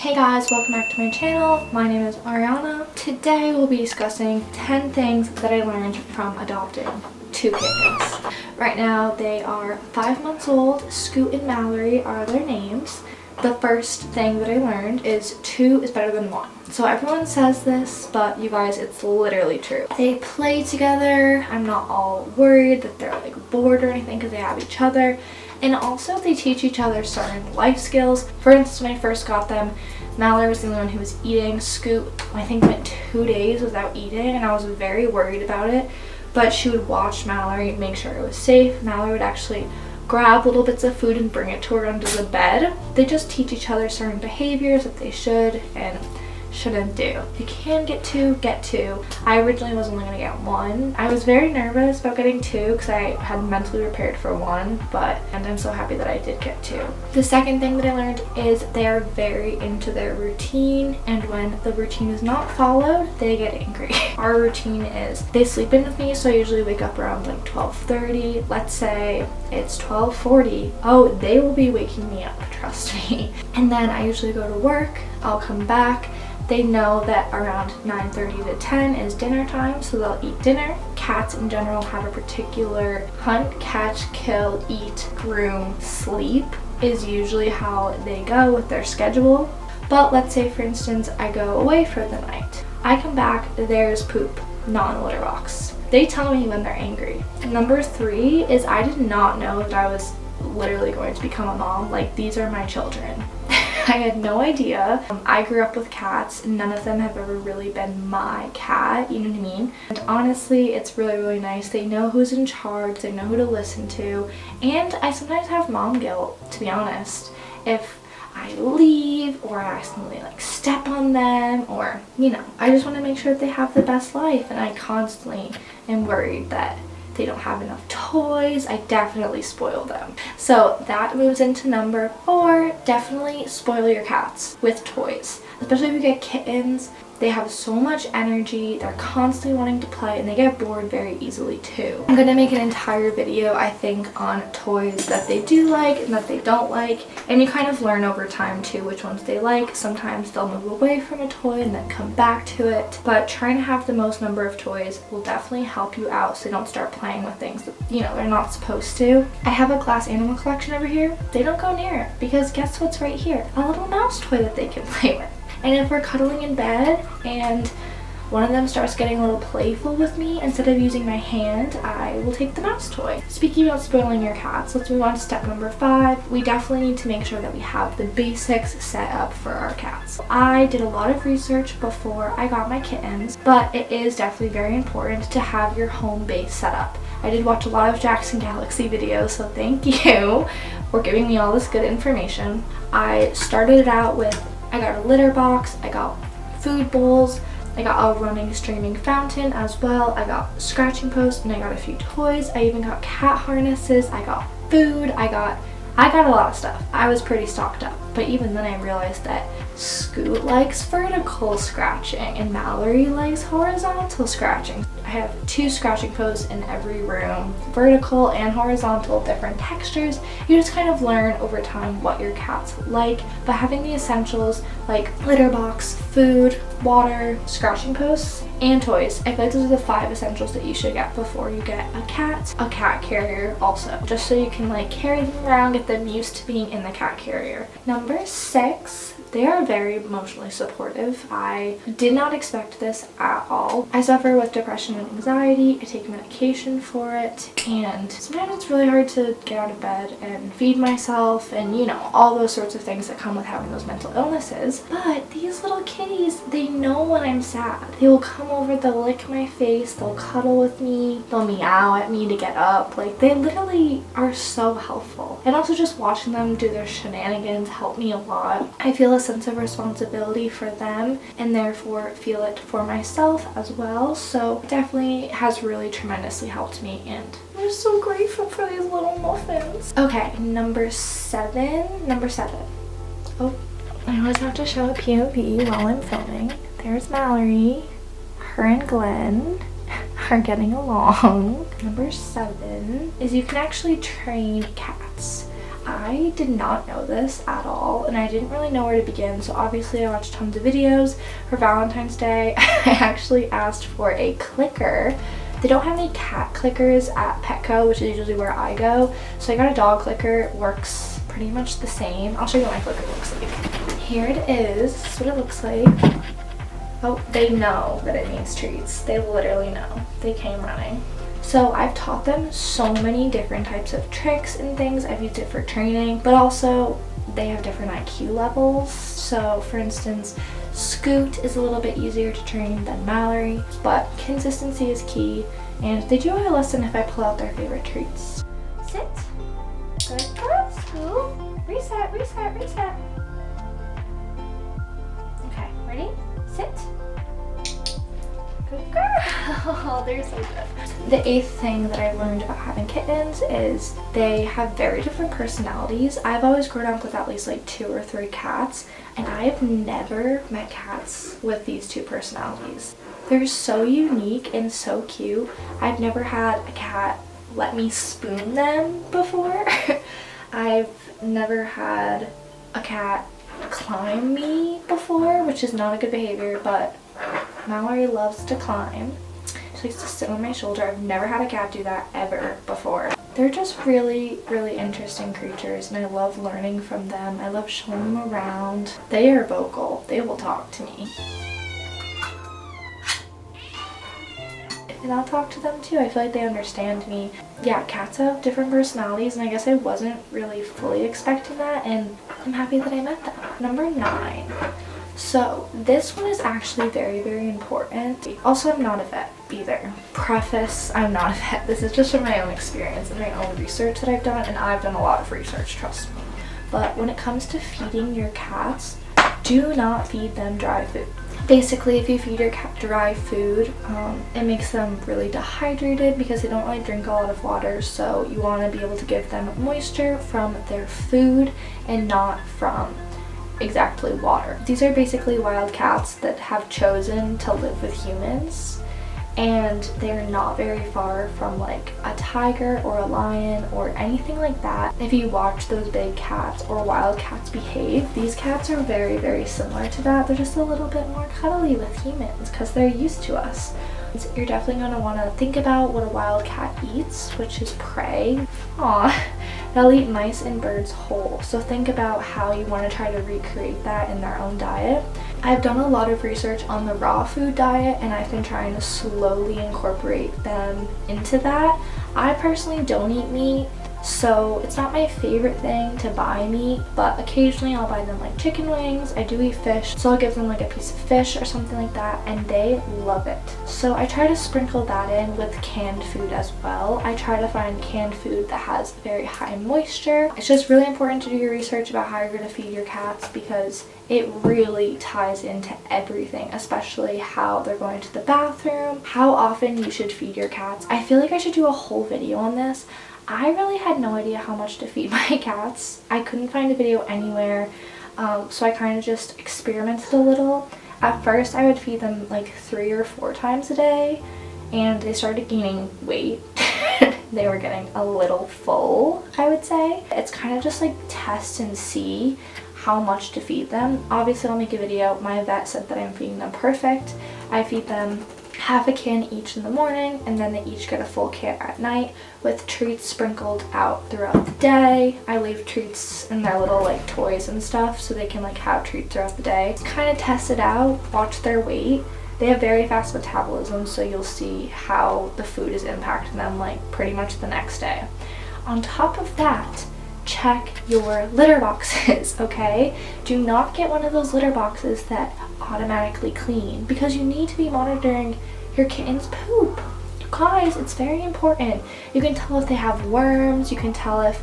Hey guys, welcome back to my channel. My name is Ariana. Today we'll be discussing 10 things that I learned from adopting 2 kittens. Right now they are 5 months old. Scoot and Mallory are their names. The first thing that I learned is 2 is better than 1. So everyone says this, but you guys, it's literally true. They play together. I'm not all worried that they're like bored or anything because they have each other. And also they teach each other certain life skills. For instance, when I first got them, Mallory was the only one who was eating. Scoot, I think, went 2 days without eating, and I was very worried about it. But she would watch Mallory, make sure it was safe. Mallory would actually grab little bits of food and bring it to her under the bed. They just teach each other certain behaviors that they should and shouldn't do. If you can get 2, get 2. I originally was only going to get 1. I was very nervous about getting 2 because I had mentally prepared for 1, and I'm so happy that I did get 2. The second thing that I learned is they are very into their routine, and when the routine is not followed, they get angry. Our routine is they sleep in with me, so I usually wake up around like 12:30. Let's say it's 12:40. Oh, they will be waking me up, trust me. And then I usually go to work. I'll come back. They know that around 9:30 to 10 is dinner time, so they'll eat dinner. Cats in general have a particular hunt, catch, kill, eat, groom, sleep is usually how they go with their schedule. But let's say, for instance, I go away for the night. I come back, there's poop, not in the litter box. They tell me when they're angry. Number 3 is I did not know that I was literally going to become a mom. Like, these are my children. I had no idea. I grew up with cats and none of them have ever really been my cat, you know what I mean? And honestly, it's really nice. They know who's in charge, they know who to listen to, and I sometimes have mom guilt, to be honest. If I leave or I accidentally like step on them, or, you know, I just want to make sure that they have the best life, and I constantly am worried that they don't have enough toys. I definitely spoil them. So that moves into number 4. Definitely spoil your cats with toys. Especially if you get kittens. They have so much energy, they're constantly wanting to play, and they get bored very easily too. I'm gonna make an entire video, I think, on toys that they do like and that they don't like, and you kind of learn over time too which ones they like. Sometimes they'll move away from a toy and then come back to it, but trying to have the most number of toys will definitely help you out so they don't start playing with things that, you know, they're not supposed to. I have a glass animal collection over here. They don't go near it because guess what's right here? A little mouse toy that they can play with. And if we're cuddling in bed and one of them starts getting a little playful with me, instead of using my hand, I will take the mouse toy. Speaking about spoiling your cats, let's move on to step number 5. We definitely need to make sure that we have the basics set up for our cats. I did a lot of research before I got my kittens, but it is definitely very important to have your home base set up. I did watch a lot of Jackson Galaxy videos, so thank you for giving me all this good information. I started it out with, I got a litter box, I got food bowls, I got a running streaming fountain as well, I got scratching posts, and I got a few toys. I even got cat harnesses, I got food, I got a lot of stuff. I was pretty stocked up, but even then I realized that Scoot likes vertical scratching and Mallory likes horizontal scratching. I have 2 scratching posts in every room, vertical and horizontal, different textures. You just kind of learn over time what your cats like, but having the essentials like litter box, food, water, scratching posts, and toys. I feel like those are the 5 essentials that you should get before you get a cat carrier also, just so you can like carry them around, get them used to being in the cat carrier. Number 6, they are very emotionally supportive. I did not expect this at all. I suffer with depression and anxiety. I take medication for it, and sometimes it's really hard to get out of bed and feed myself and, you know, all those sorts of things that come with having those mental illnesses. But these little kitties, they know when I'm sad. They will come over, they'll lick my face, they'll cuddle with me, they'll meow at me to get up. Like, they literally are so helpful. And also just watching them do their shenanigans help me a lot. I feel a sense of responsibility for them and therefore feel it for myself as well. So it definitely has really tremendously helped me, and I'm just so grateful for these little muffins. Okay, number 7. Oh, I always have to show a POV while I'm filming. There's Mallory. Her and Glenn are getting along. Number 7 is you can actually train cats. I I did not know this at all, and I didn't really know where to begin. So obviously I watched tons of videos. For Valentine's Day, I actually asked for a clicker. They don't have any cat clickers at Petco, which is usually where I go. So I got a dog clicker. It works pretty much the same. I'll show you what my clicker looks like. Here it is. This is what it looks like. Oh, they know that it needs treats. They literally know. They came running. So I've taught them so many different types of tricks and things. I've used it for training, but also they have different IQ levels. So for instance, Scoot is a little bit easier to train than Mallory, but consistency is key, and they do have a lesson if I pull out their favorite treats. Sit. Good girl, Scoot. Reset, reset, reset. Okay, ready? Sit. Good girl. They're so good. The 8th thing that I learned about having kittens is they have very different personalities. I've always grown up with at least like 2 or 3 cats, and I have never met cats with these 2 personalities. They're so unique and so cute. I've never had a cat let me spoon them before. I've never had a cat climb me before, which is not a good behavior, but Mallory loves to climb. She likes to sit on my shoulder. I've never had a cat do that ever before. They're just really, really interesting creatures, and I love learning from them. I love showing them around. They are vocal. They will talk to me. And I'll talk to them too. I feel like they understand me. Yeah, cats have different personalities, and I guess I wasn't really fully expecting that, and I'm happy that I met them. Number 9. So this one is actually very, very important. Also, I'm not a vet either. Preface, I'm not a vet. This is just from my own experience and my own research that I've done, and I've done a lot of research, trust me. But when it comes to feeding your cats, do not feed them dry food. Basically, if you feed your cat dry food, it makes them really dehydrated because they don't really drink a lot of water. So you want to be able to give them moisture from their food and not from exactly water. These are basically wild cats that have chosen to live with humans, and they're not very far from like a tiger or a lion or anything like that. If you watch those big cats or wild cats behave, these cats are very, very similar to that. They're just a little bit more cuddly with humans because they're used to us. You're definitely going to want to think about what a wild cat eats, which is prey. Aw, they'll eat mice and birds whole. So think about how you want to try to recreate that in their own diet. I've done a lot of research on the raw food diet, and I've been trying to slowly incorporate them into that. I personally don't eat meat, so it's not my favorite thing to buy meat, but occasionally I'll buy them like chicken wings. I do eat fish, so I'll give them like a piece of fish or something like that, and they love it. So I try to sprinkle that in with canned food as well. I try to find canned food that has very high moisture. It's just really important to do your research about how you're going to feed your cats, because it really ties into everything, especially how they're going to the bathroom, how often you should feed your cats. I feel like I should do a whole video on this. I really had no idea how much to feed my cats. I couldn't find a video anywhere, so I kind of just experimented a little. At first, I would feed them like 3 or 4 times a day, and they started gaining weight. They were getting a little full, I would say. It's kind of just like test and see how much to feed them. Obviously, I'll make a video. My vet said that I'm feeding them perfect. I feed them half a can each in the morning, and then they each get a full can at night with treats sprinkled out throughout the day. I leave treats in their little like toys and stuff so they can like have treats throughout the day. Kind of test it out, watch their weight. They have very fast metabolism, so you'll see how the food is impacting them like pretty much the next day. On top of that, check your litter boxes, okay? Do not get one of those litter boxes that automatically clean, because you need to be monitoring your kitten's poop. You guys, it's very important. You can tell if they have worms, you can tell if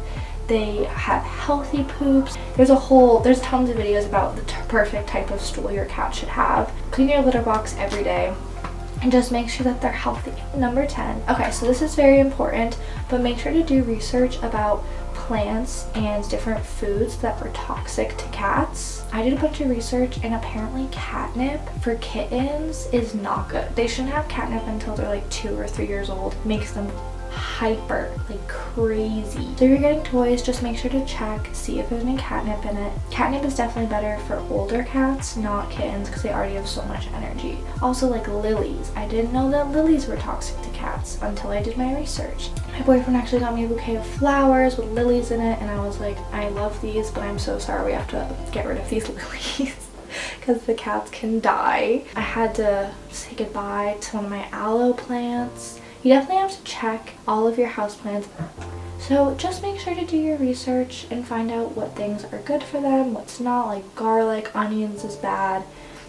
they have healthy poops. There's tons of videos about the perfect type of stool your cat should have. Clean your litter box every day and just make sure that they're healthy. Number 10. Okay, so this is very important, but make sure to do research about plants and different foods that are toxic to cats. I did a bunch of research, and apparently catnip for kittens is not good. They shouldn't have catnip until they're like 2 or 3 years old. It makes them hyper, like crazy. So if you're getting toys, just make sure to check, see if there's any catnip in it. Catnip is definitely better for older cats, not kittens, because they already have so much energy. Also, like lilies. I didn't know that lilies were toxic to cats until I did my research. My boyfriend actually got me a bouquet of flowers with lilies in it, and I was like, I love these, but I'm so sorry we have to get rid of these lilies because the cats can die. I had to say goodbye to one of my aloe plants. You definitely have to check all of your houseplants. So just make sure to do your research and find out what things are good for them, what's not. Like garlic, onions is bad.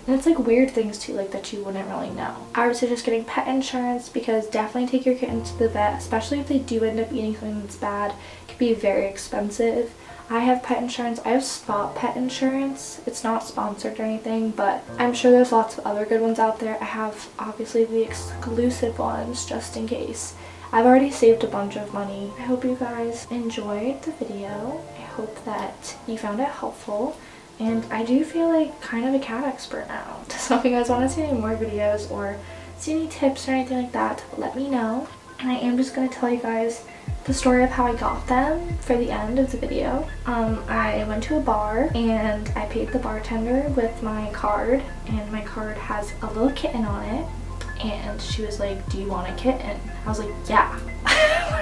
And it's like weird things too, like that you wouldn't really know. I would suggest getting pet insurance, because definitely take your kitten to the vet, especially if they do end up eating something that's bad. It can be very expensive. I have pet insurance. I have Spot Pet insurance. It's not sponsored or anything, but I'm sure there's lots of other good ones out there. I have obviously the exclusive ones just in case. I've already saved a bunch of money. I hope you guys enjoyed the video. I hope that you found it helpful. And I do feel like kind of a cat expert now. So if you guys want to see any more videos or see any tips or anything like that, let me know. And I am just going to tell you guys the story of how I got them for the end of the video. I went to a bar and I paid the bartender with my card, and my card has a little kitten on it, and she was like, do you want a kitten? I was like, yeah.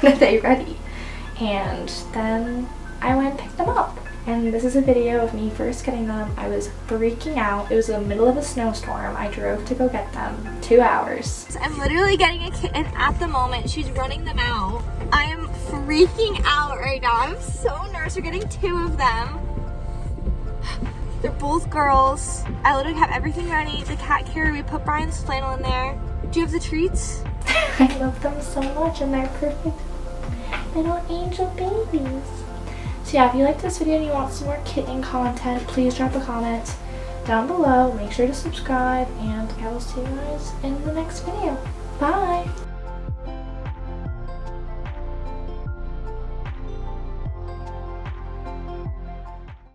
When are they ready? And then I went and picked them up. And this is a video of me first getting them. I was freaking out. It was the middle of a snowstorm. I drove to go get them. 2 hours. I'm literally getting a kitten at the moment. She's running them out. I am freaking out right now. I'm so nervous. We're getting 2 of them. They're both girls. I literally have everything ready. The cat carrier, we put Brian's flannel in there. Do you have the treats? I love them so much, and they're perfect little angel babies. So yeah, if you like this video and you want some more kitten content, please drop a comment down below. Make sure to subscribe, and I will see you guys in the next video. Bye!